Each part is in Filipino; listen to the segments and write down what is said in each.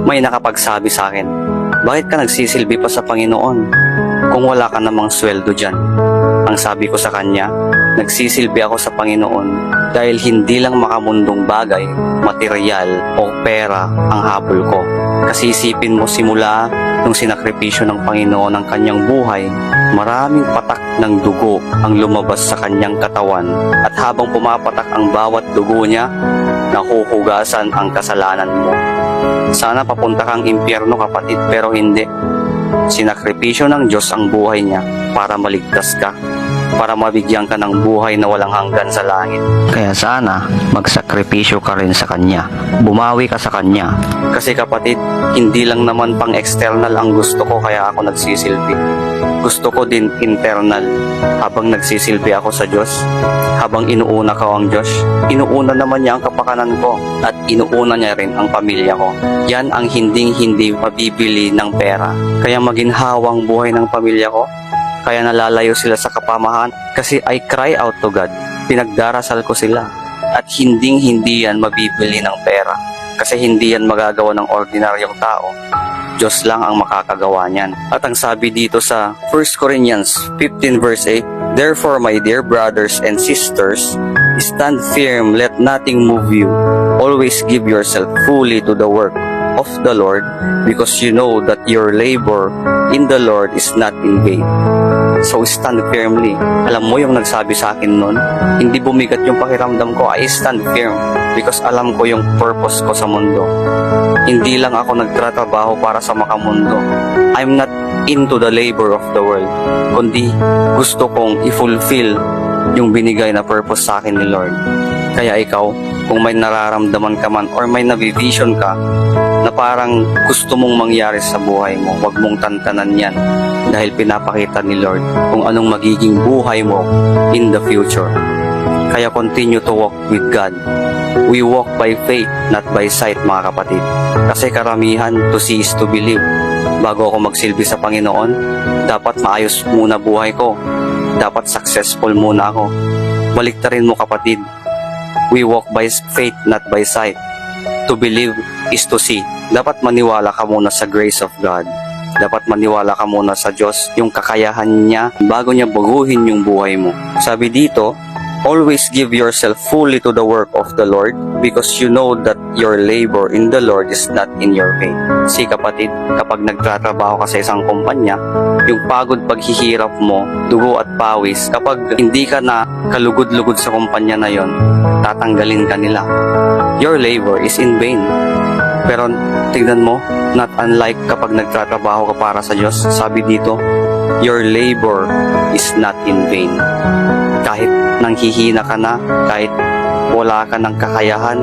may nakapagsabi sa akin, bakit ka nagsisilbi pa sa Panginoon kung wala ka namang sweldo dyan? Ang sabi ko sa kanya, nagsisilbi ako sa Panginoon dahil hindi lang makamundong bagay, material o pera ang habol ko. Kasi isipin mo simula nung sinakripisyo ng Panginoon ang kanyang buhay, maraming patak ng dugo ang lumabas sa kanyang katawan at habang pumapatak ang bawat dugo niya, nahuhugasan ang kasalanan mo. Sana papunta kang impyerno kapatid, pero hindi. Sinakripisyo ng Diyos ang buhay niya para maligtas ka, para mabigyan ka ng buhay na walang hanggan sa langit. Kaya sana magsakripisyo ka rin sa Kanya, bumawi ka sa Kanya. Kasi kapatid, hindi lang naman pang external ang gusto ko kaya ako nagsisilbi. Gusto ko din internal. Habang nagsisilbi ako sa Diyos, habang inuuna ko ang Diyos, inuuna naman niya ang kapakanan ko at inuuna niya rin ang pamilya ko. Yan ang hindi mabibili ng pera. Kaya maginhawa ang buhay ng pamilya ko. Kaya nalalayo sila sa kapamahan kasi I cry out to God. Pinagdarasal ko sila. At hindi yan mabibili ng pera. Kasi hindi yan magagawa ng ordinaryong tao. Diyos lang ang makakagawa niyan. At ang sabi dito sa 1 Corinthians 15 verse 8, therefore, my dear brothers and sisters, stand firm, let nothing move you. Always give yourself fully to the work of the Lord, because you know that your labor in the Lord is not in vain. So stand firmly. Alam mo yung nagsabi sa akin nun, hindi bumigat yung pakiramdam ko, I stand firm because alam ko yung purpose ko sa mundo. Hindi lang ako nagtratrabaho para sa makamundo. I'm not into the labor of the world, kundi gusto kong i-fulfill yung binigay na purpose sa akin ni Lord. Kaya ikaw, kung may nararamdaman ka man or may nabivision ka na parang gusto mong mangyari sa buhay mo, huwag mong tantanan yan dahil pinapakita ni Lord kung anong magiging buhay mo in the future. Kaya continue to walk with God. We walk by faith, not by sight, mga kapatid. Kasi karamihan, to see is to believe. Bago ako magsilbi sa Panginoon, dapat maayos muna buhay ko. Dapat successful muna ako. Baliktarin mo kapatid. We walk by faith, not by sight. To believe is to see. Dapat maniwala ka muna sa grace of God. Dapat maniwala ka muna sa Diyos, yung kakayahan niya bago niya baguhin yung buhay mo. Sabi dito, always give yourself fully to the work of the Lord, because you know that your labor in the Lord is not in your vain. Si kapatid, kapag nagtatrabaho ka sa isang kumpanya, yung pagod paghihirap mo, dugo at pawis, kapag hindi ka na kalugod-lugod sa kumpanya na yon, tatanggalin ka nila. Your labor is in vain. Pero tignan mo, not unlike kapag nagtatrabaho ka para sa Diyos, sabi dito, your labor is not in vain. Kahit nanghihina ka na, kahit wala ka ng kakayahan,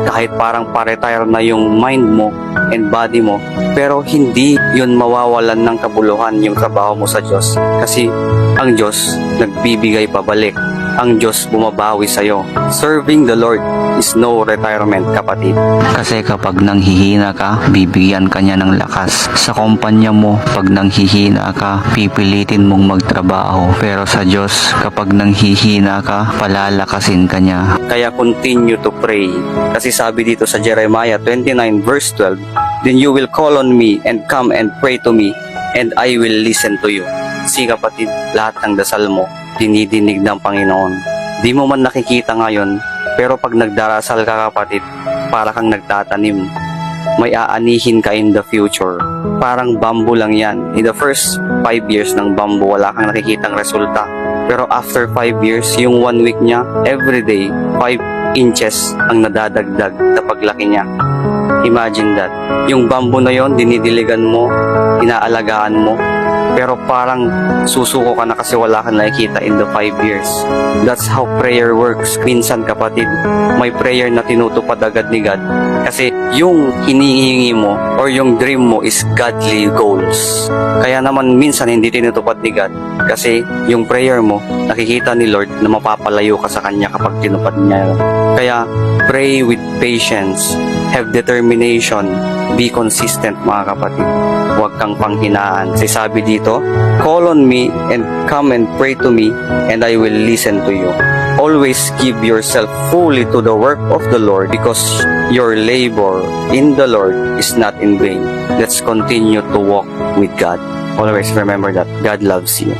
kahit parang pa-retire na yung mind mo and body mo, pero hindi yun mawawalan ng kabuluhan yung trabaho mo sa Diyos. Kasi ang Diyos nagbibigay pabalik. Ang Diyos bumabawi sa'yo. Serving the Lord is no retirement, kapatid. Kasi kapag nanghihina ka, bibigyan ka niya ng lakas. Sa kumpanya mo, pag nanghihina ka, pipilitin mong magtrabaho. Pero sa Diyos, kapag nanghihina ka, palalakasin ka niya. Kaya continue to pray. Kasi sabi dito sa Jeremiah 29 verse 12, then you will call on me and come and pray to me, and I will listen to you. Si kapatid, lahat ng dasal mo, dinidinig ng Panginoon. Di mo man nakikita ngayon, pero pag nagdarasal ka kapatid, para kang nagtatanim. May aanihin ka in the future. Parang bamboo lang yan. In the first 5 years ng bamboo, wala kang nakikitang resulta. Pero after 5 years, yung 1 week niya, everyday, 5 inches ang nadadagdag sa paglaki niya. Imagine that. Yung bamboo na yon, dinidiligan mo, inaalagaan mo, pero parang susuko ka na kasi wala kang nakikita in the 5 years. That's how prayer works. Minsan kapatid, may prayer na tinutupad agad ni God kasi yung hinihingi mo or yung dream mo is godly goals. Kaya naman minsan hindi tinutupad ni God kasi yung prayer mo, nakikita ni Lord na mapapalayo ka sa Kanya kapag tinupad niya. Kaya pray with patience, have determination, be consistent mga kapatid. Huwag kang panghinaan. Kasi sabi dito, call on me and come and pray to me, and I will listen to you. Always give yourself fully to the work of the Lord, because Your labor in the Lord is not in vain. Let's continue to walk with God. Always remember that God loves you.